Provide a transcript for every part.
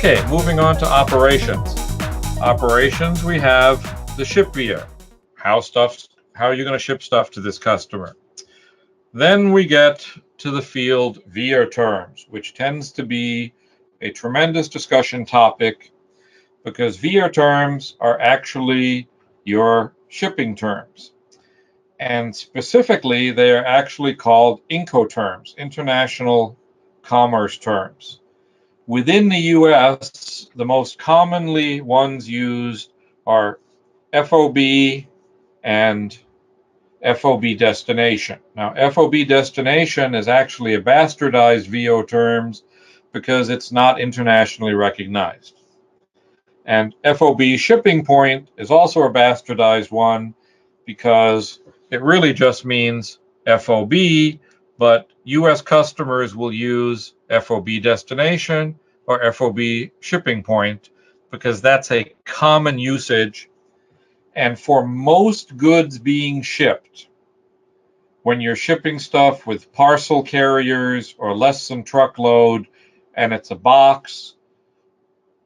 Okay, moving on to operations. Operations, we have the ShipVia. How are you going to ship stuff to this customer? Then we get to the field ViaTerms, which tends to be a tremendous discussion topic because ViaTerms are actually your shipping terms. And specifically, they are actually called Incoterms, International Commerce Terms. Within the US, the most commonly ones used are FOB and FOB destination. Now, FOB destination is actually a bastardized VO terms because it's not internationally recognized. And FOB shipping point is also a bastardized one because it really just means FOB, but US customers will use FOB destination or FOB shipping point because that's a common usage. And for most goods being shipped, when you're shipping stuff with parcel carriers or less than truckload and it's a box,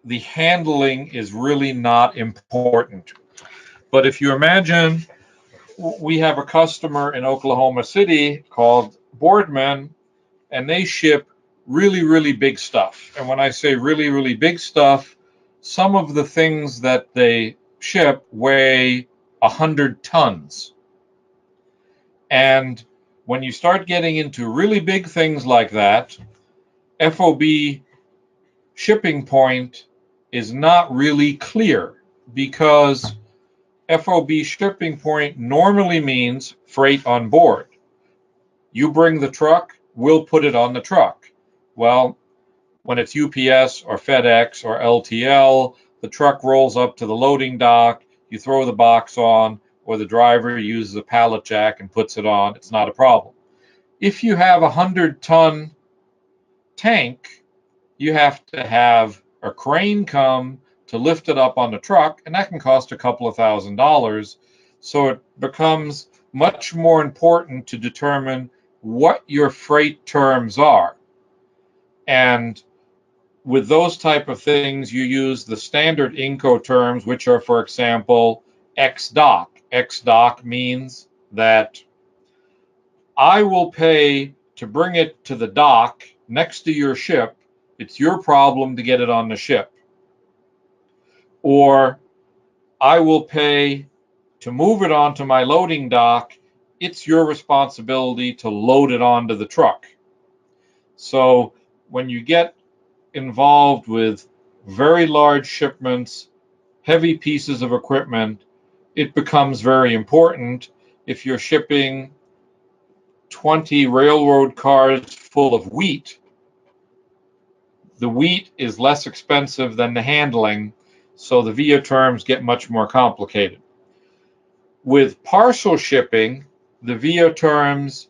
the handling is really not important. But if you imagine, we have a customer in Oklahoma City called Boardman, and they ship really, really big stuff. And when I say really, really big stuff, some of the things that they ship weigh 100 tons. And when you start getting into really big things like that, FOB shipping point is not really clear because FOB shipping point normally means freight on board. You bring the truck, we'll put it on the truck. Well, when it's UPS or FedEx or LTL, the truck rolls up to the loading dock, you throw the box on, or the driver uses a pallet jack and puts it on. It's not a problem. If you have a 100-ton tank, you have to have a crane come to lift it up on the truck, and that can cost a couple of $1,000s. So it becomes much more important to determine what your freight terms are. And with those type of things, you use the standard Incoterms, which are, for example, ex-dock. Ex-dock means that I will pay to bring it to the dock next to your ship. It's your problem to get it on the ship. Or I will pay to move it onto my loading dock. It's your responsibility to load it onto the truck. So when you get involved with very large shipments, heavy pieces of equipment, it becomes very important. If you're shipping 20 railroad cars full of wheat, the wheat is less expensive than the handling, so the VIA terms get much more complicated. With parcel shipping, the VIA terms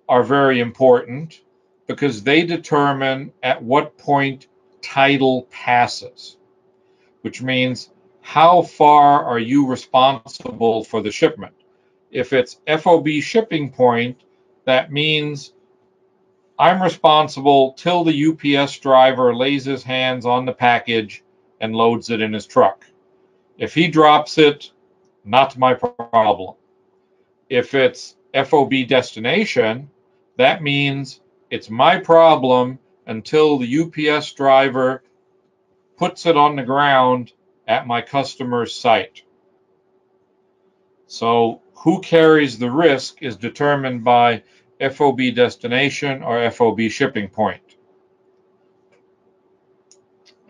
are very important because they determine at what point title passes, which means how far are you responsible for the shipment. If it's FOB shipping point, that means I'm responsible till the UPS driver lays his hands on the package and loads it in his truck. If he drops it, not my problem. If it's FOB destination, that means it's my problem until the UPS driver puts it on the ground at my customer's site. So who carries the risk is determined by FOB destination or FOB shipping point.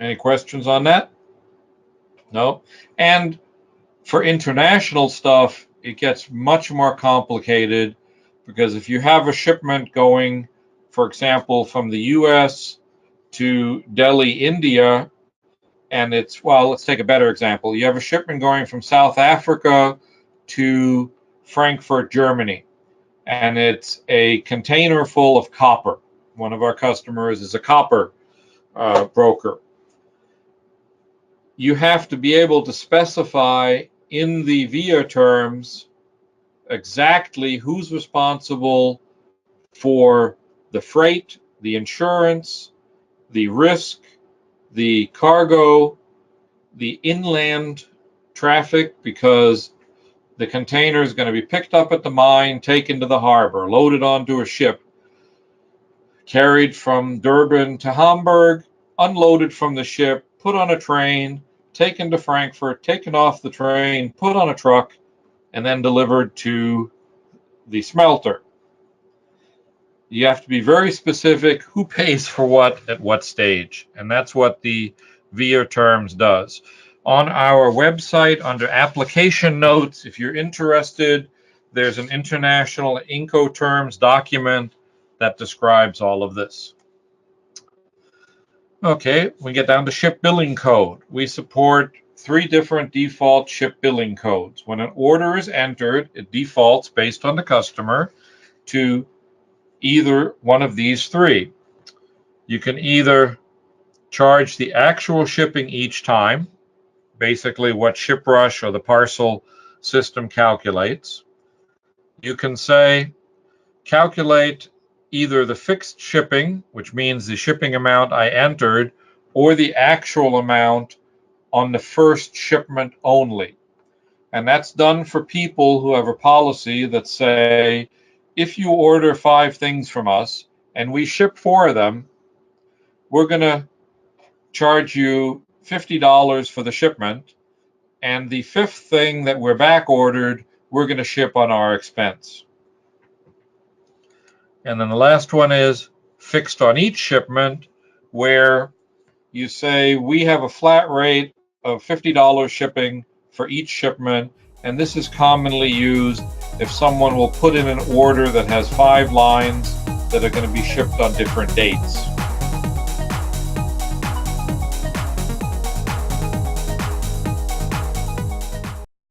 Any questions on that? No. And for international stuff, it gets much more complicated because if you have a shipment going, for example, from the US to Delhi, India, and it's, well, let's take a better example. You have a shipment going from South Africa to Frankfurt, Germany, and it's a container full of copper. One of our customers is a copper broker. You have to be able to specify in the VIA terms exactly who's responsible for the freight, the insurance, the risk, the cargo, the inland traffic, because the container is going to be picked up at the mine, taken to the harbor, loaded onto a ship, carried from Durban to Hamburg, unloaded from the ship, put on a train, taken to Frankfurt, taken off the train, put on a truck, and then delivered to the smelter. You have to be very specific who pays for what at what stage, and that's what the ViaTerms does. On our website, under application notes, if you're interested, there's an international Incoterms document that describes all of this. Okay, we get down to ship billing code. We support 3 different default ship billing codes. When an order is entered, it defaults based on the customer to either one of these 3. You can either charge the actual shipping each time, basically what ShipRush or the parcel system calculates. You can say, calculate either the fixed shipping, which means the shipping amount I entered, or the actual amount on the first shipment only. And that's done for people who have a policy that say, if you order 5 things from us and we ship 4 of them, we're going to charge you $50 for the shipment, and the 5th thing that we're back ordered, we're going to ship on our expense. And then the last one is fixed on each shipment, where you say we have a flat rate of $50 shipping for each shipment, and this is commonly used if someone will put in an order that has 5 lines that are going to be shipped on different dates.